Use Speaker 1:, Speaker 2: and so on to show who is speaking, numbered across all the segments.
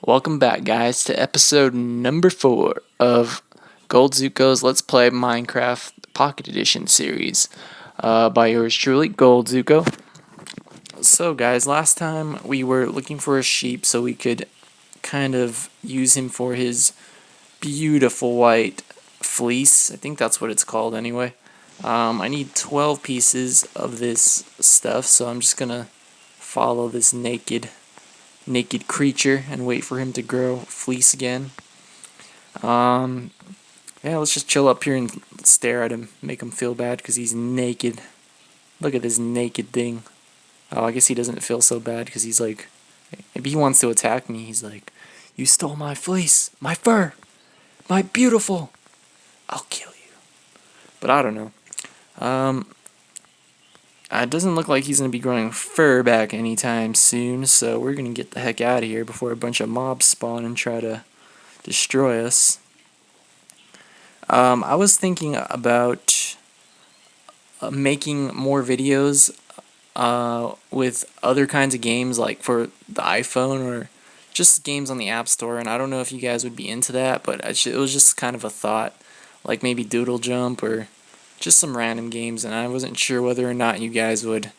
Speaker 1: Welcome back, guys, to episode number 4 of GoldZuko's Let's Play Minecraft Pocket Edition series by yours truly, GoldZuko. So, guys, last time we were looking for a sheep so we could kind of use him for his beautiful white fleece. I think that's what it's called anyway. I need 12 pieces of this stuff, so I'm just gonna follow this naked creature and wait for him to grow fleece again. Yeah, let's just chill up here and stare at him, make him feel bad because he's naked. Look at this naked thing. Oh, I guess he doesn't feel so bad because he's like, maybe he wants to attack me. He's like, you stole my fleece, my fur, my beautiful. I'll kill you. But I don't know. It doesn't look like he's going to be growing fur back anytime soon, so we're going to get the heck out of here before a bunch of mobs spawn and try to destroy us. I was thinking about making more videos with other kinds of games, like for the iPhone or just games on the App Store, and I don't know if you guys would be into that, but it was just kind of a thought, like maybe Doodle Jump or just some random games, and I wasn't sure whether or not you guys would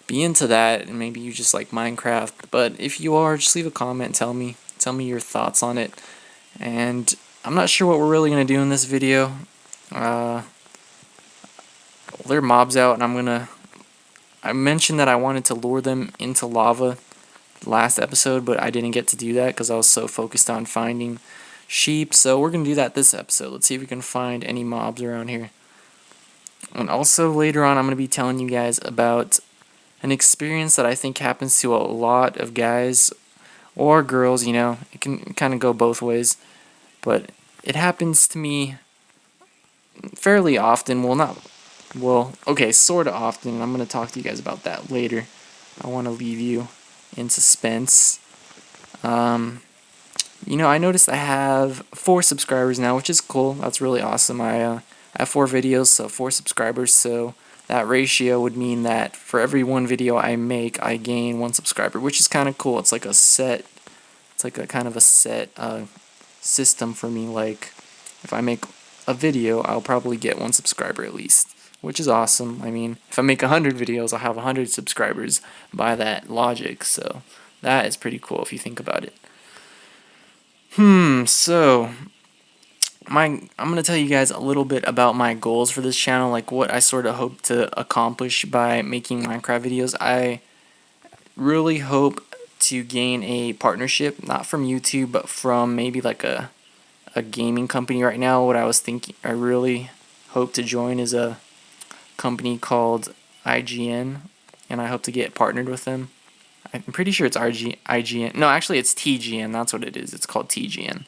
Speaker 1: be into that, and maybe you just like Minecraft. But if you are, just leave a comment and tell me your thoughts on it. And I'm not sure what we're really gonna do in this video. There are mobs out, and I mentioned that I wanted to lure them into lava last episode, but I didn't get to do that because I was so focused on finding sheep. So we're gonna do that this episode. Let's see if we can find any mobs around here. And also later on, I'm gonna be telling you guys about an experience that I think happens to a lot of guys or girls. It can kind of go both ways, but it happens to me fairly often. Okay, sort of often. I'm going to talk to you guys about that later. I want to leave you in suspense. I noticed I have 4 subscribers now, which is cool. That's really awesome. I have 4 videos, so 4 subscribers, so that ratio would mean that for every one video I make, I gain 1 subscriber, which is kind of cool. It's like a kind of a set system for me. Like, if I make a video, I'll probably get 1 subscriber at least, which is awesome. I mean, if I make 100 videos, I'll have 100 subscribers by that logic, so that is pretty cool if you think about it. So I'm going to tell you guys a little bit about my goals for this channel, like what I sort of hope to accomplish by making Minecraft videos. I really hope to gain a partnership, not from YouTube, but from maybe like a gaming company. Right now, what I really hope to join is a company called IGN, and I hope to get partnered with them. I'm pretty sure it's IGN. No, actually it's TGN. That's what it is. It's called TGN.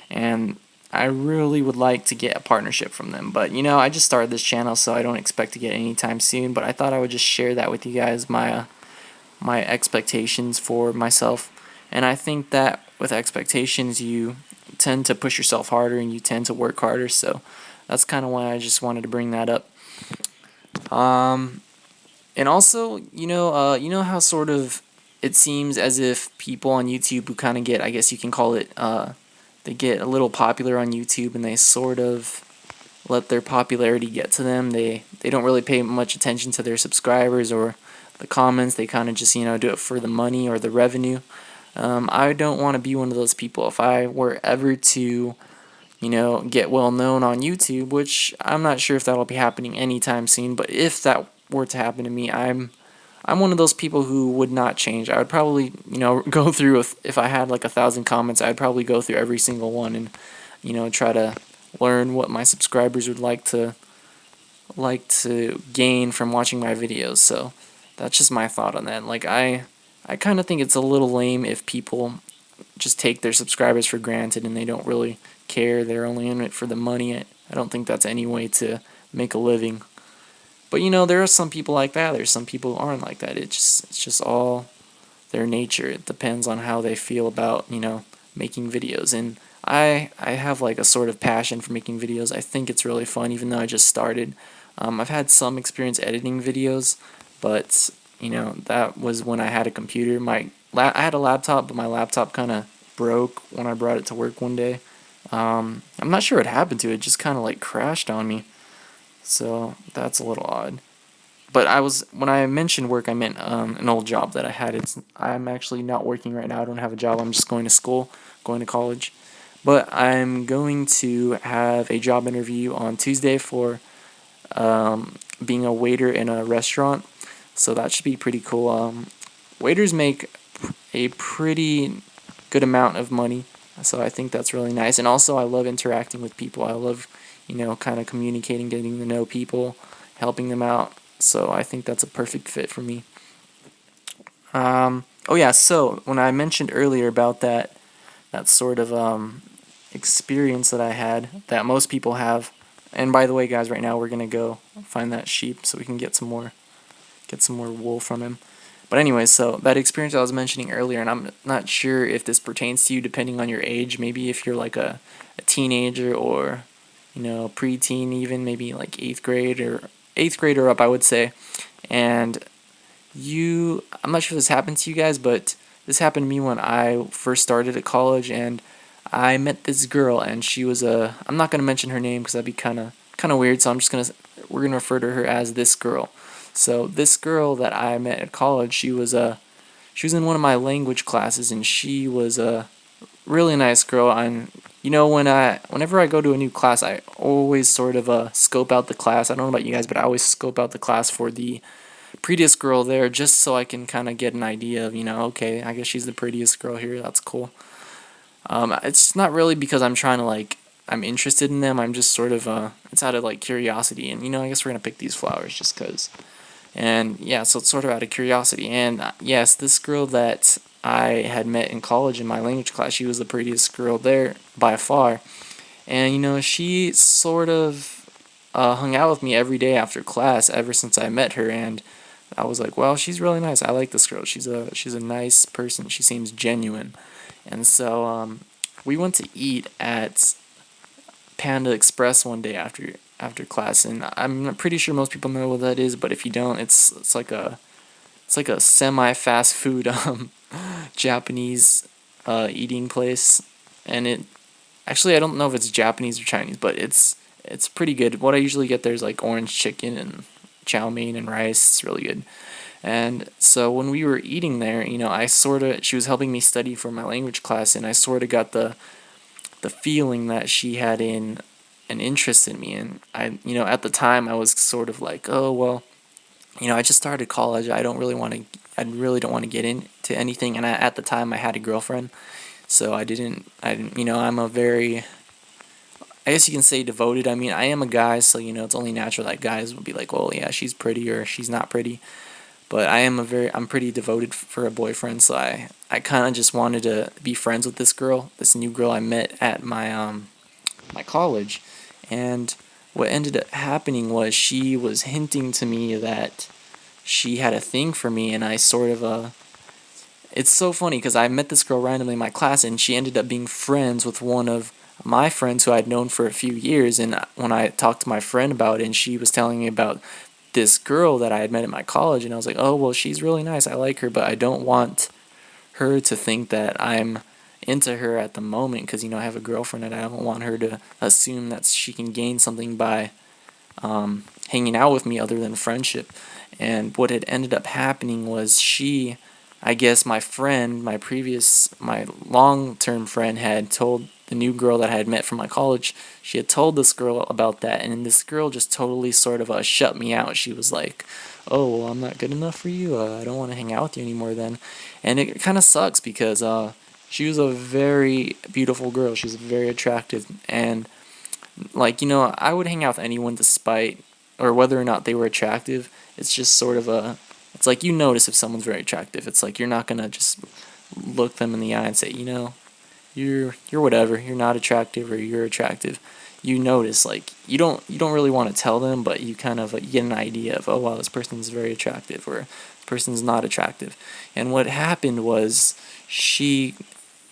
Speaker 1: And I really would like to get a partnership from them. But, I just started this channel, so I don't expect to get it anytime soon. But I thought I would just share that with you guys, my expectations for myself. And I think that with expectations, you tend to push yourself harder and you tend to work harder. So that's kind of why I just wanted to bring that up. And also, you know how sort of it seems as if people on YouTube who kind of get, I guess you can call it, they get a little popular on YouTube and they sort of let their popularity get to them. They don't really pay much attention to their subscribers or the comments. They kind of just, do it for the money or the revenue. I don't want to be one of those people. If I were ever to, get well known on YouTube, which I'm not sure if that'll be happening anytime soon, but if that were to happen to me, I'm one of those people who would not change. I would probably, go through, if I had like 1,000 comments, I'd probably go through every single one and, try to learn what my subscribers would like to gain from watching my videos. So that's just my thought on that. Like, I kind of think it's a little lame if people just take their subscribers for granted and they don't really care. They're only in it for the money. I don't think that's any way to make a living. But there are some people like that. There's some people who aren't like that. It's just all their nature. It depends on how they feel about making videos. And I have like a sort of passion for making videos. I think it's really fun, even though I just started. I've had some experience editing videos, but that was when I had a computer. I had a laptop, but my laptop kind of broke when I brought it to work one day. I'm not sure what happened to it. It just kind of like crashed on me. So that's a little odd. But when I mentioned work, I meant an old job that I had. I'm actually not working right now. I don't have a job. I'm just going to school, going to college. But I'm going to have a job interview on Tuesday for being a waiter in a restaurant. So that should be pretty cool. Waiters make a pretty good amount of money. So I think that's really nice. And also, I love interacting with people. I love, kind of communicating, getting to know people, helping them out. So I think that's a perfect fit for me. Oh yeah, so when I mentioned earlier about that sort of experience that I had that most people have, and by the way, guys, right now we're gonna go find that sheep so we can get some more wool from him. But anyways, so that experience I was mentioning earlier, and I'm not sure if this pertains to you depending on your age. Maybe if you're like a teenager or preteen, even maybe like eighth grade or up, I would say. And I'm not sure if this happened to you guys, but this happened to me when I first started at college, and I met this girl, and she was I'm not gonna mention her name because that'd be kind of weird. So we're gonna refer to her as this girl. So this girl that I met at college, she was in one of my language classes, and she was a really nice girl. And whenever I go to a new class, I always sort of scope out the class. I don't know about you guys, but I always scope out the class for the prettiest girl there, just so I can kind of get an idea of, okay, I guess she's the prettiest girl here. That's cool. It's not really because I'm trying to I'm interested in them. I'm just sort of it's out of curiosity, and I guess we're gonna pick these flowers just cause. And yeah, so it's sort of out of curiosity. And yes, this girl that I had met in college in my language class, she was the prettiest girl there by far. And she sort of hung out with me every day after class ever since I met her, and I was like, well, she's really nice. I like this girl. She's a nice person. She seems genuine. And so we went to eat at Panda Express one day after class, and I'm pretty sure most people know what that is. But if you don't, it's like a semi fast food Japanese eating place, and it actually I don't know if it's Japanese or Chinese, but it's pretty good. What I usually get there is like orange chicken and chow mein and rice. It's really good. And so when we were eating there, she was helping me study for my language class, and I sort of got the feeling that she had an interest in me. And at the time I was sort of like, oh well, I just started college. I really don't want to get into anything. And at the time I had a girlfriend, so I didn't. I'm a very, I guess you can say, devoted. I mean, I am a guy, so it's only natural that guys will be like, well, yeah, she's pretty or she's not pretty. But I'm pretty devoted for a boyfriend, so I kind of just wanted to be friends with this new girl I met at my college. And what ended up happening was she was hinting to me that she had a thing for me, and I sort of it's so funny because I met this girl randomly in my class, and she ended up being friends with one of my friends who I'd known for a few years. And when I talked to my friend about it, and she was telling me about this girl that I had met at my college, and I was like, oh well, she's really nice, I like her, but I don't want her to think that I'm into her at the moment, because I have a girlfriend, and I don't want her to assume that she can gain something by hanging out with me other than friendship. And what had ended up happening was I guess my friend, my long-term friend, had told the new girl that I had met from my college. She had told this girl about that, and this girl just totally sort of shut me out. She was like, oh, well, I'm not good enough for you. I don't want to hang out with you anymore then. And it kind of sucks because she was a very beautiful girl. She was very attractive, and I would hang out with anyone despite, or whether or not they were attractive. It's just sort of it's like you notice if someone's very attractive. It's like you're not gonna just look them in the eye and say, you're whatever. You're not attractive, or you're attractive. You notice, you don't really want to tell them, but you kind of get an idea of, oh wow, this person's very attractive, or this person's not attractive. And what happened was she,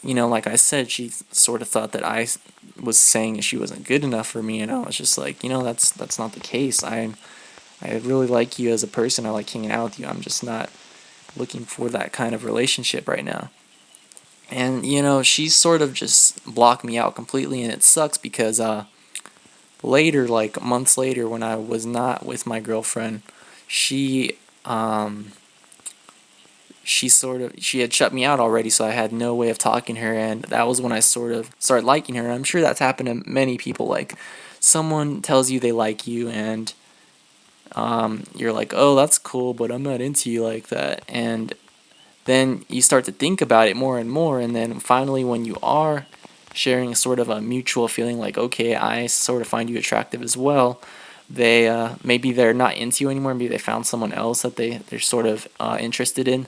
Speaker 1: like I said, she sort of thought that I was saying she wasn't good enough for me, and I was just like, that's not the case. I really like you as a person. I like hanging out with you. I'm just not looking for that kind of relationship right now. And she sort of just blocked me out completely, and it sucks because later, like months later, when I was not with my girlfriend, she um she had shut me out already, so I had no way of talking to her, and that was when I sort of started liking her. I'm sure that's happened to many people. Like, someone tells you they like you, and you're like, oh, that's cool, but I'm not into you like that. And then you start to think about it more and more, and then finally, when you are sharing sort of a mutual feeling, like, okay, I sort of find you attractive as well, they maybe they're not into you anymore. Maybe they found someone else that they're sort of interested in,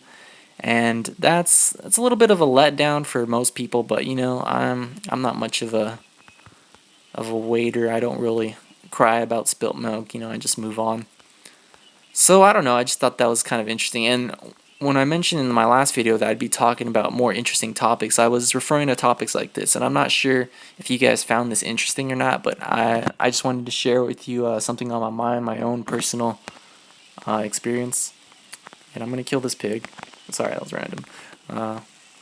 Speaker 1: and that's a little bit of a letdown for most people. But I'm not much of a waiter. I don't really cry about spilt milk. I just move on. So I don't know, I just thought that was kind of interesting. And when I mentioned in my last video that I'd be talking about more interesting topics, I was referring to topics like this, and I'm not sure if you guys found this interesting or not, but I just wanted to share with you something on my mind, my own personal experience. And I'm gonna kill this pig. Sorry, that was random.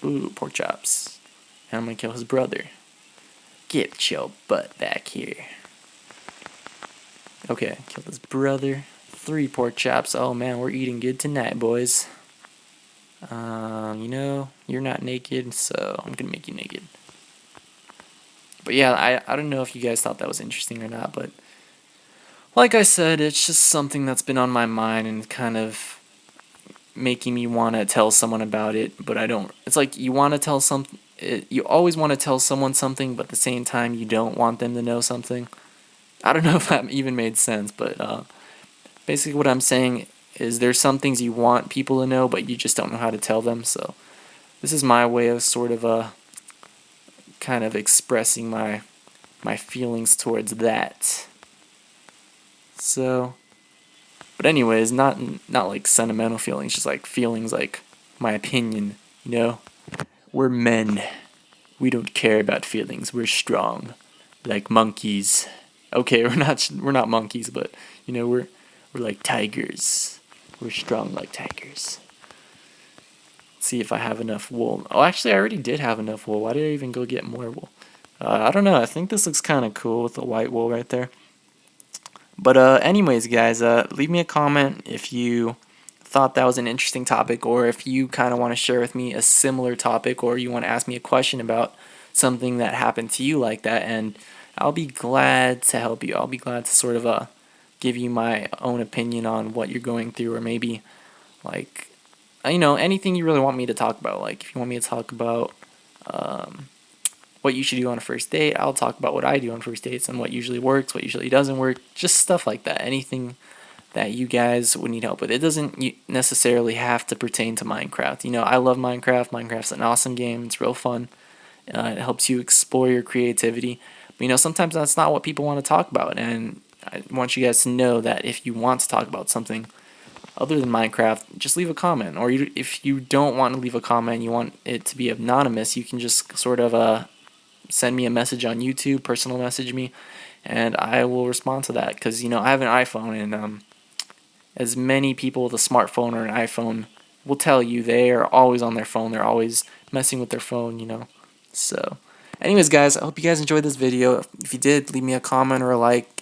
Speaker 1: Ooh, pork chops. And I'm gonna kill his brother. Get your butt back here. Okay, killed his brother. 3 pork chops. Oh man, we're eating good tonight, boys. You're not naked, so I'm gonna make you naked. But yeah, I don't know if you guys thought that was interesting or not, but like I said, it's just something that's been on my mind and kind of making me want to tell someone about it, but I don't. It's like you want to tell you always want to tell someone something, but at the same time you don't want them to know something. I don't know if that even made sense, but basically what I'm saying is there's some things you want people to know, but you just don't know how to tell them. So this is my way of sort of kind of expressing my feelings towards that. So, but anyways, not like sentimental feelings, just like feelings like my opinion. We're men. We don't care about feelings. We're strong, like monkeys. Okay, we're not monkeys, but we're like tigers. We're strong like tigers. Let's see if I have enough wool. Oh, actually, I already did have enough wool. Why did I even go get more wool? I don't know. I think this looks kind of cool with the white wool right there. But anyways, guys, leave me a comment if you thought that was an interesting topic, or if you kind of want to share with me a similar topic, or you want to ask me a question about something that happened to you like that, and I'll be glad to help you. I'll be glad to sort of give you my own opinion on what you're going through, or maybe like anything you really want me to talk about. Like if you want me to talk about what you should do on a first date, I'll talk about what I do on first dates and what usually works, what usually doesn't work, just stuff like that. Anything that you guys would need help with. It doesn't necessarily have to pertain to Minecraft. I love Minecraft. Minecraft's an awesome game. It's real fun. It helps you explore your creativity. But sometimes that's not what people want to talk about, and I want you guys to know that if you want to talk about something other than Minecraft, just leave a comment. Or if you don't want to leave a comment, you want it to be anonymous, you can just sort of send me a message on YouTube, personal message me, and I will respond to that. Because I have an iPhone, and as many people with a smartphone or an iPhone will tell you, they are always on their phone. They're always messing with their phone. So, anyways, guys, I hope you guys enjoyed this video. If you did, leave me a comment or a like.